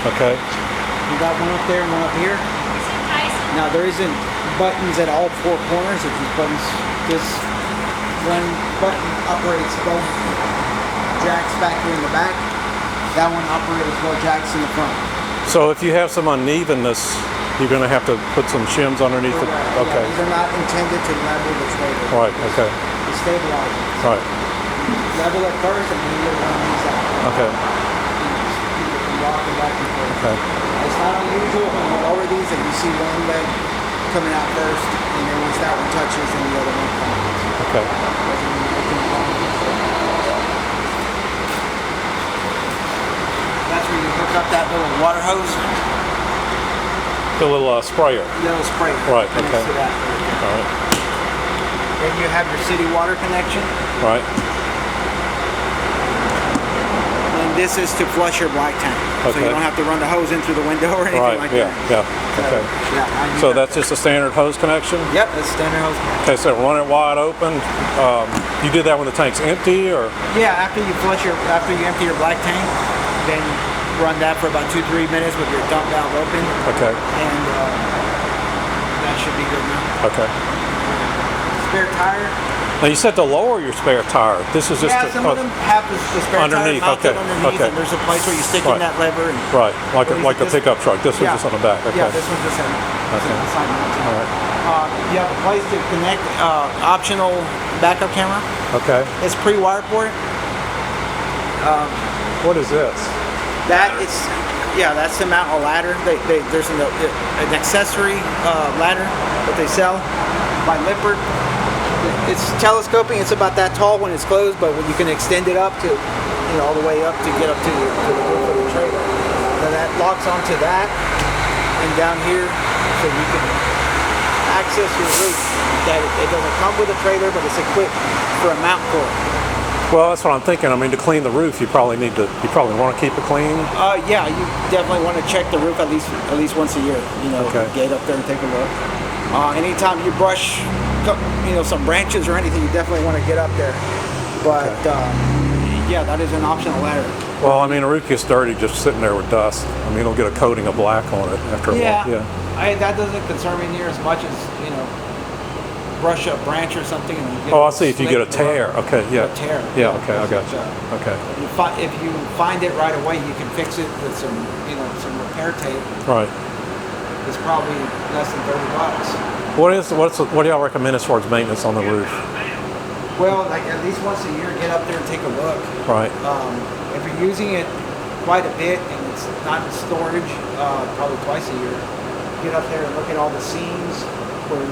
Okay. You got one up there and one up here. Now there isn't buttons at all four corners. It's just buttons. This one button operates both jacks back here in the back. That one operates both jacks in the front. So if you have some unevenness, you're going to have to put some shims underneath it. Yeah, Okay. these are not intended to level the trailer. Right. Okay. To stabilize it. Right. Level it first and then you run these out. Okay. You rock it back and forth. Okay. It's not unusual when you lower these that you see one leg coming out first, and then once that one touches, then the other one comes. Okay. That's where you hook up that little water hose. The little sprayer. Little sprayer. Right, connects okay. to that. All right. Then you have your city water connection. Right. And this is to flush your black tank. So Okay. you don't have to run the hose in through the window or anything Right. like Yeah. that. Yeah. Okay. Yeah, So that's just a standard hose connection? Yep, that's standard hose connection. Okay, so run it wide open. You did that when the tank's empty, or? Yeah, after you empty your black tank, then run that for about 2-3 minutes with your dump valve open, Okay. and that should be good now. Okay. Spare tire. Now you said to lower your spare tire. This is just Yeah, some of them have the spare underneath, tire mounted okay, underneath, okay. and there's a place where you stick Right. in that lever. And right, like Or a is it pickup truck. This Yeah. was just on the back. Okay. Yeah, this one's just Okay. side mounted. All right. You have a place to connect optional backup camera. Okay. It's pre-wired for it. What is this? That's to mount a ladder. There's an accessory ladder that they sell by Lippert. It's telescoping. It's about that tall when it's closed, but when you can extend it up to, all the way up to get up to the roof of the trailer. Then that locks onto that, and down here, so you can access your roof. It doesn't come with a trailer, but it's equipped for a mount for it. Well, that's what I'm thinking. I mean, to clean the roof, you probably want to keep it clean. Yeah, you definitely want to check the roof at least once a year. Okay. Get up there and take a look. Anytime you brush, some branches or anything, you definitely want to get up there. But yeah, that is an optional ladder. Well, I mean, a roof gets dirty just sitting there with dust. I mean, it'll get a coating of black on it after a while. Yeah. That doesn't concern me near as much as brush a branch or something. And you get Oh, I see. If you get a tear. Okay. Yeah. A tear. Yeah. Okay. I got you. Okay. If you find it right away, you can fix it with some repair tape. Right. It's probably less than $30. What do y'all recommend as far as maintenance on the roof? Well, like at least once a year, get up there and take a look. Right. If you're using it quite a bit and it's not in storage, probably twice a year, get up there and look at all the seams where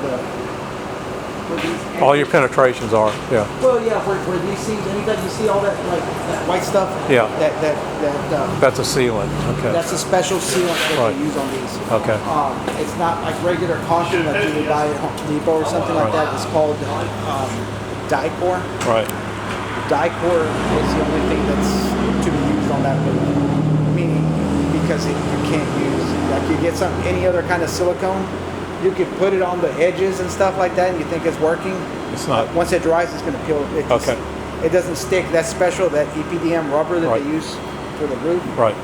All your penetrations are. Yeah. Well, yeah, where these seams, anytime you see all that that white stuff. Yeah. That's a sealant. Okay. That's a special sealant that Right. they use on these. Okay. It's not like regular caulking that you would buy at Home Depot or something like that. It's called Dicor. Right. Dicor is the only thing that's to be used on that roof. Meaning, because you can't use, like you get any other kind of silicone, you can put it on the edges and stuff like that and you think it's working. It's not. Once it dries, it's going to peel. Okay. It doesn't stick. That special, that EPDM rubber that Right. they use for the roof, Right.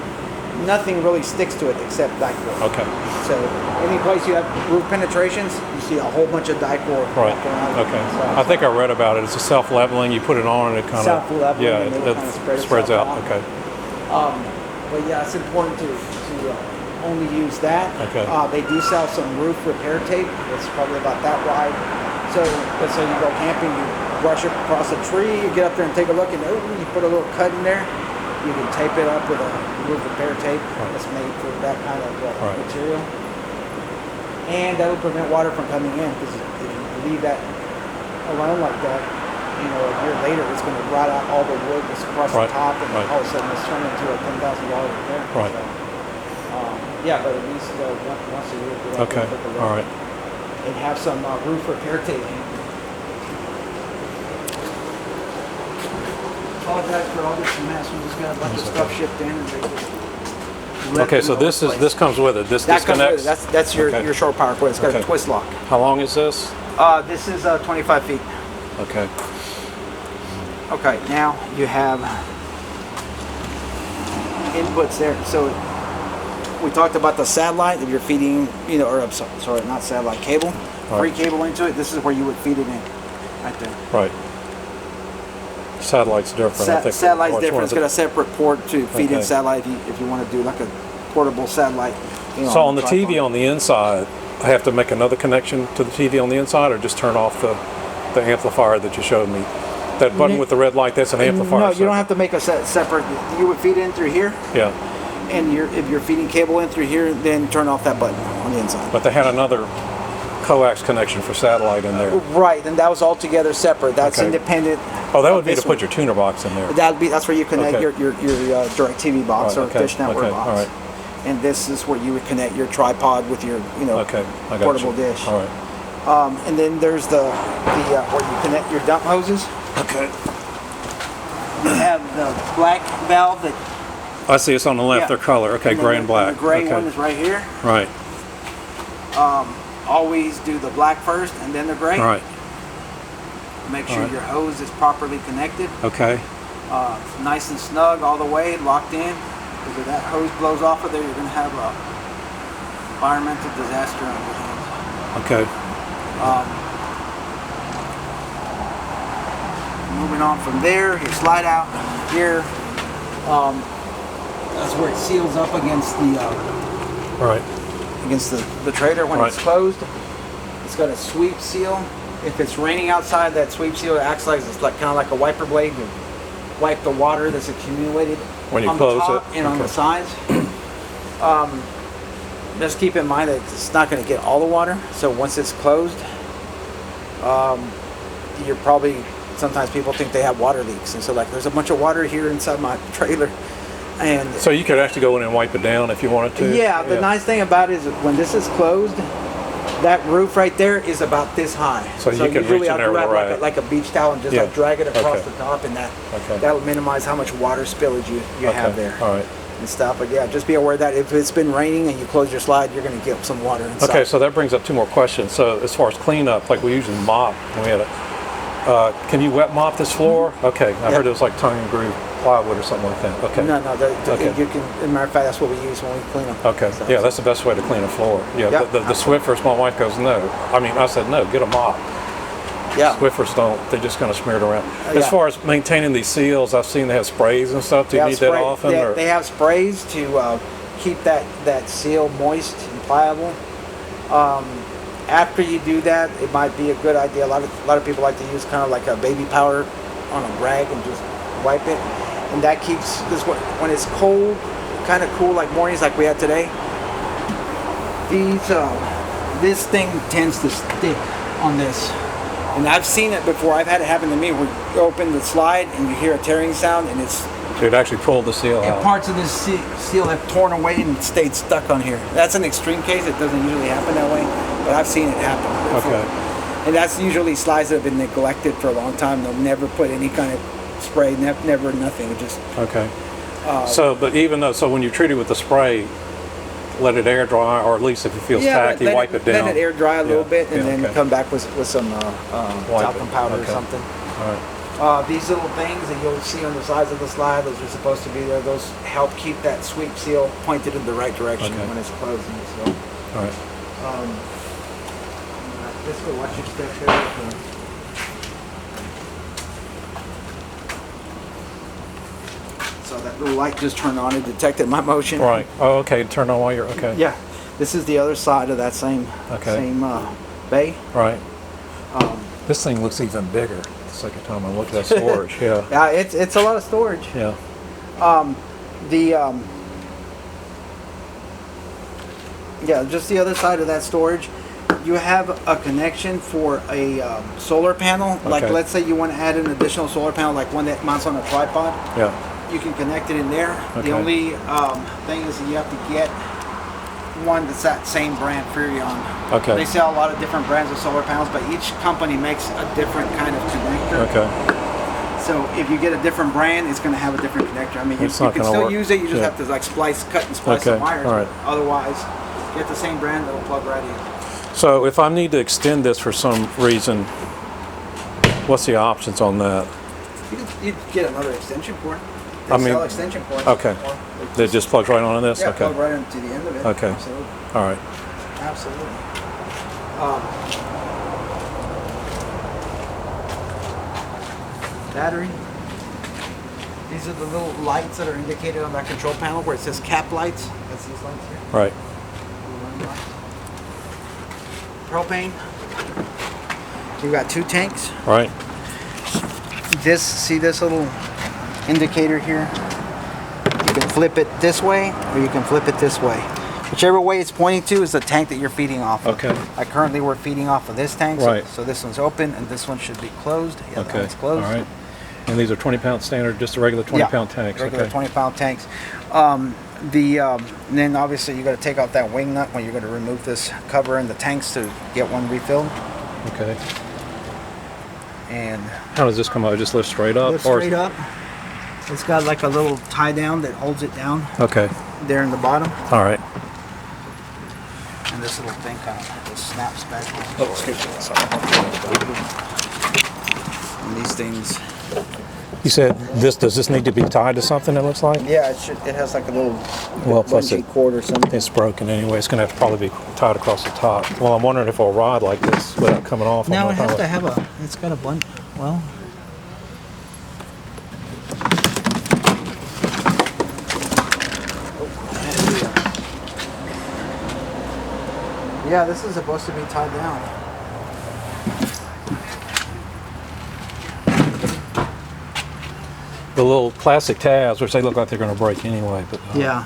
nothing really sticks to it except Dicor. Okay. So any place you have roof penetrations, you see a whole bunch of Dicor Right. wrapped around it. Okay. So- I think I read about it. It's a self-leveling. You put it on and it kind of Self-leveling, Yeah, and it it'll kind of spreads itself out. Okay. But yeah, it's important to only use that. Okay. They do sell some roof repair tape. It's probably about that wide. So let's say you go camping, you brush it across a tree, you get up there and take a look, and you put a little cut in there. You can tape it up with a roof repair tape that's made for that kind of material. And that will prevent water from coming in, because if you leave that alone like that, a year later it's going to rot out all the wood that's across the top, and all of a sudden it's turned into a $10,000 repair. Right. So, yeah, but at least once a year, get out there and take a look. All right. And have some roof repair tape. Apologize for all this mess. We just got a bunch of stuff shipped in, and they just Okay. So this comes with it. This that comes with disconnects. it. That's your shore power cord. It's got a twist lock. How long is this? This is 25 feet. Okay. Okay, now you have inputs there. So we talked about the satellite. If you're feeding, or I'm sorry, not satellite, cable, free cable into it, this is where you would feed it in, right there. Right. Satellite's different. I think. Satellite's different. It's got a separate port to feed in Okay. satellite if you want to do like a portable satellite. So on the TV on the inside, I have to make another connection to the TV on the inside, or just turn off the amplifier that you showed me. That button with the red light, that's an amplifier. No, you don't have to make a separate. You would feed it in through here, Yeah, and if you're feeding cable in through here, then turn off that button on the inside. but they had another coax connection for satellite in there. Right, and that was altogether separate. That's Okay. independent. Oh, that of would be to this put one. your tuner box in there. That's where you connect Okay. your DirecTV box Right, or okay, Dish Network okay, box. all right. And this is where you would connect your tripod with your Okay, I got portable you. dish. All right. And then there's the where you connect your dump hoses. Okay. You have the black valve that I see it's on the left. Yeah. Their color. Okay, and then gray and black. The gray okay. one is right here. Right. Always do the black first and then the gray. All right. Make sure All right. your hose is properly connected. Okay. Nice and snug all the way, locked in. Because if that hose blows off of there, you're going to have a environmental disaster on your hands. Okay. Moving on from there, you slide out here. That's where it seals up against All right. the trailer when it's Right. closed. It's got a sweep seal. If it's raining outside, that sweep seal acts like it's like kind of like a wiper blade to wipe the water that's accumulated When you on close the top it, and on the okay. sides. Just keep in mind that it's not going to get all the water. So once it's closed, you're probably, sometimes people think they have water leaks, and so like there's a bunch of water here inside my trailer, and So you could actually go in and wipe it down if you wanted to. yeah, the nice thing about it is that when this is closed, that roof right there is about this high. So you can usually reach in I'll there with grab a like rag. like a beach towel and just Yeah. like drag it across Okay. the top, and Okay. that'll minimize how much water spillage you have Okay. there All right. and stuff. But yeah, just be aware that if it's been raining and you close your slide, you're going to get some water inside. Okay, so that brings up two more questions. So as far as cleanup, like we usually mop, when we had can you wet mop this floor? Okay, I Yeah. heard it was like tongue and groove plywood or something like that. Okay. No, Okay. you can. As a matter of fact, that's what we use when we clean them. Okay, So- yeah, that's the best way to clean a floor. Yeah, Yeah, the Swiffers, my wife goes, no. I mean, I said, no, get a mop. Yeah. Swiffers don't, they just kind of smear it around. As Yeah. far as maintaining these seals, I've seen they have sprays and stuff. Do you They need have that often? They, or? they have sprays to keep that seal moist and pliable. After you do that, it might be a good idea. A lot of people like to use kind of like a baby powder on a rag and just wipe it, and that keeps this when it's cold, kind of cool like mornings like we had today. This thing tends to stick on this. And I've seen it before. I've had it happen to me where you open the slide and you hear a tearing sound, and it's So it actually pulled the seal and out. parts of this seal have torn away and stayed stuck on here. That's an extreme case. It doesn't usually happen that way, but I've seen it happen before. Okay. And that's usually slides that have been neglected for a long time. They'll never put any kind of spray, never nothing. It just Okay. But even though, so when you treat it with the spray, let it air dry, or at least if it feels tacky, wipe it down. Let it air dry a little Yeah, bit, and yeah, then okay. come back with some talcum powder or Okay. something. All right. These little things that you'll see on the sides of the slide, those are supposed to be there. Those help keep that sweep seal pointed in the right direction Okay. when it's closing. So, All right. just go watch your step here. So that little light just turned on. It detected my motion. Right. Oh, okay. Turn on while you're, okay. Yeah. This is the other side of that same bay. Right. This thing looks even bigger. The second time I looked at that storage. Yeah. Yeah, it's a lot of storage. Yeah. Just the other side of that storage, you have a connection for a solar panel. Like, Okay. let's say you want to add an additional solar panel, like one that mounts on a tripod. Yeah. You can connect it in there. Okay. The only thing is that you have to get one that's that same brand Furrion. Okay. They sell a lot of different brands of solar panels, but each company makes a different kind of connector. Okay. So if you get a different brand, it's going to have a different connector. I mean, you It's not can gonna still work. use it. You just Yeah. have to like cut and splice Okay, some wires. all right. But otherwise, get the same brand, it'll plug right in. So if I need to extend this for some reason, what's the options on that? You get another extension cord. They I mean, sell extension cords. okay. Or It just plugs right on in this? yeah, Okay. plug right into the end of it. Okay. Absolutely. All right. Absolutely. Battery. These are the little lights that are indicated on that control panel where it says cap lights. That's these lights here. Right. Propane. You've got 2 tanks. Right. See this little indicator here? You can flip it this way or you can flip it this way. Whichever way it's pointing to is the tank that you're feeding off of. Okay. Currently we're feeding off of this tank. Right. So this one's open and this one should be closed. Yeah, that Okay. one's closed. All right. And these are 20-pound standard, just the regular 20-pound tanks. Regular Okay. 20-pound tanks. And then obviously you got to take off that wing nut when you're going to remove this cover in the tanks to get one refilled. Okay. And How does this come out? It just lifts straight up? lift straight up. It's got like a little tie down that holds it down Okay. there in the bottom. All right. And this little thing kind of just snaps back on. Oh, excuse me. Sorry. And these things, You said does this need to be tied to something, it looks like? yeah, it has like a little Well, plus bungee cord or something. It's broken anyway. It's going to have to probably be tied across the top. Well, I'm wondering if it'll ride like this without coming off. No, on it the has pilot. to have it's got a bunch, well. Yeah, this is supposed to be tied down. The little plastic tabs, which they look like they're going to break anyway. But Yeah.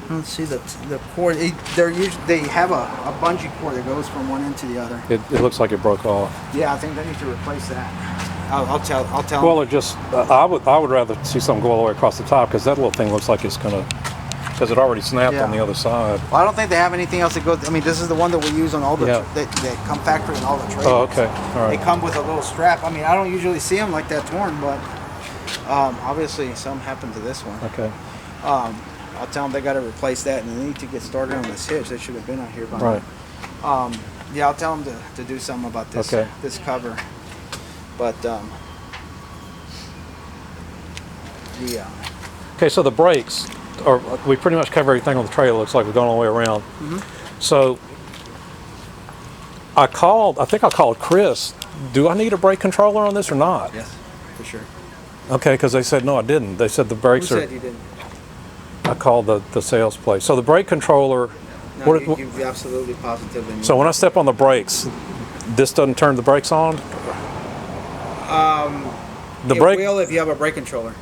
Let's see the cord. They have a bungee cord that goes from one end to the other. it looks like it broke off. Yeah, I think they need to replace that. I'll tell. Well, them. it just I would rather see something go all the way across the top because that little thing looks like it's going to because it already snapped on Yeah. the other side. Well, I don't think they have anything else that goes. I mean, this is the one that we use on all the Yeah. that come factory in all the trailers. Oh, okay. All They right. come with a little strap. I mean, I don't usually see them like that torn, but obviously some happened to this one. Okay. I'll tell them they got to replace that and they need to get started on this hitch. They should have been out here by Right. now. Yeah, I'll tell them to do something about this Okay. this cover. But yeah. Okay, so the brakes, or we pretty much cover everything on the trailer. Looks like we're going all the way around. So I think I called Chris. Do I need a brake controller on this or not? Yes, for sure. Okay, because they said no, I didn't. They said the Who brakes are. said you didn't? I called the sales place. So the brake controller. No, what- you absolutely positively. So when I step on the brakes, this doesn't turn the brakes on. The it brake. will if you have a brake controller.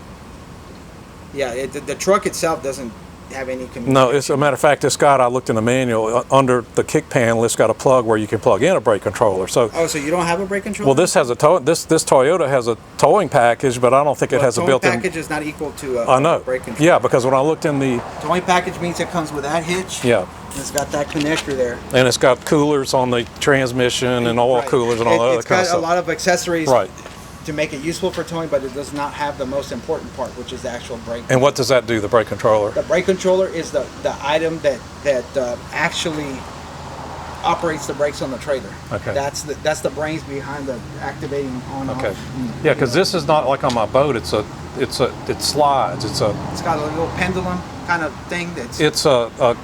Yeah, the truck itself doesn't have any communication. No, it's a matter of fact. I looked in the manual under the kick panel. It's got a plug where you can plug in a brake controller. So. Oh, so you don't have a brake controller? Well, this has this Toyota has a towing package, but I don't think it has a towing built-in. package is not equal to a I know. brake controller. Yeah, because when I looked in the Towing package means it comes with that hitch. yeah, And it's got that connector there. and it's got coolers on the transmission and oil Right. coolers and all that other It's kind of got stuff. a lot of accessories Right. to make it useful for towing, but it does not have the most important part, which is the actual brake. And what does that do? The brake controller. The brake controller is the item that actually operates the brakes on the trailer. Okay. That's the brains behind the activating on Okay. off. Yeah, because this is not like on my boat. It slides. It's It's got a little pendulum kind of thing that's a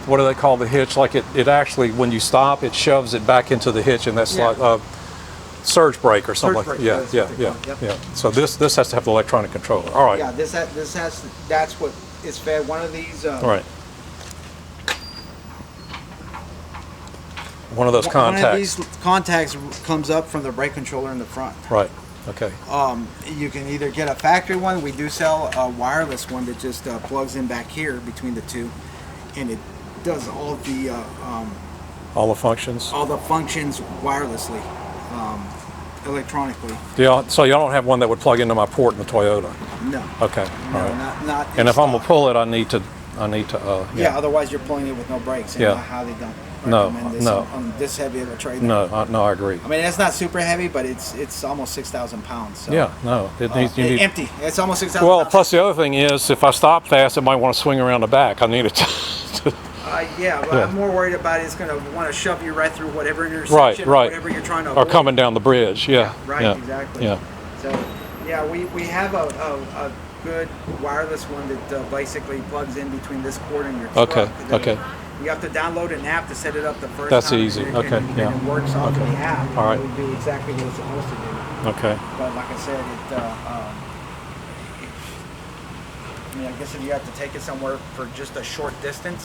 what do they call the hitch? Like it actually when you stop, it shoves it back into the hitch, and that's Yeah. like surge brake or something Surge like brake, that. that's Yeah, what they yeah, call it, yeah, yep. yeah. So this has to have the electronic controller. All right. yeah. This has that's what is fed. One of these. All right. One of those One of contacts. these contacts comes up from the brake controller in the front. Right. Okay. You can either get a factory one. We do sell a wireless one that just plugs in back here between the two, and it does all All the functions. the functions wirelessly, electronically. So y'all don't have one that would plug into my port in the Toyota. No. Okay. No, All right. not. And in if I'm gonna stock. pull it, I need to. Yeah. Otherwise, you're pulling it with no brakes. And Yeah. I highly don't No, recommend this no. on this heavy of a trailer. No, I agree. I mean, it's not super heavy, but it's almost 6,000 pounds. So. Yeah. No. It needs. You need. Empty. It's almost 6,000 Well, pounds. plus the other thing is, if I stop fast, it might want to swing around the back. I need it to. Yeah, but Yeah. I'm more worried about it's going to want to shove you right through whatever intersection, Right. whatever you're trying to Or avoid. coming down the bridge. Yeah. Right, Yeah. exactly. Yeah. So, yeah, we have a good wireless one that basically plugs in between this cord and your truck. Okay, And then okay. You have to download an app to set it up the first That's time. easy. And Okay, and yeah. it works off of Okay. the app. All right. It would do exactly what it's supposed to do. Okay. But like I said, I mean, I guess if you have to take it somewhere for just a short distance,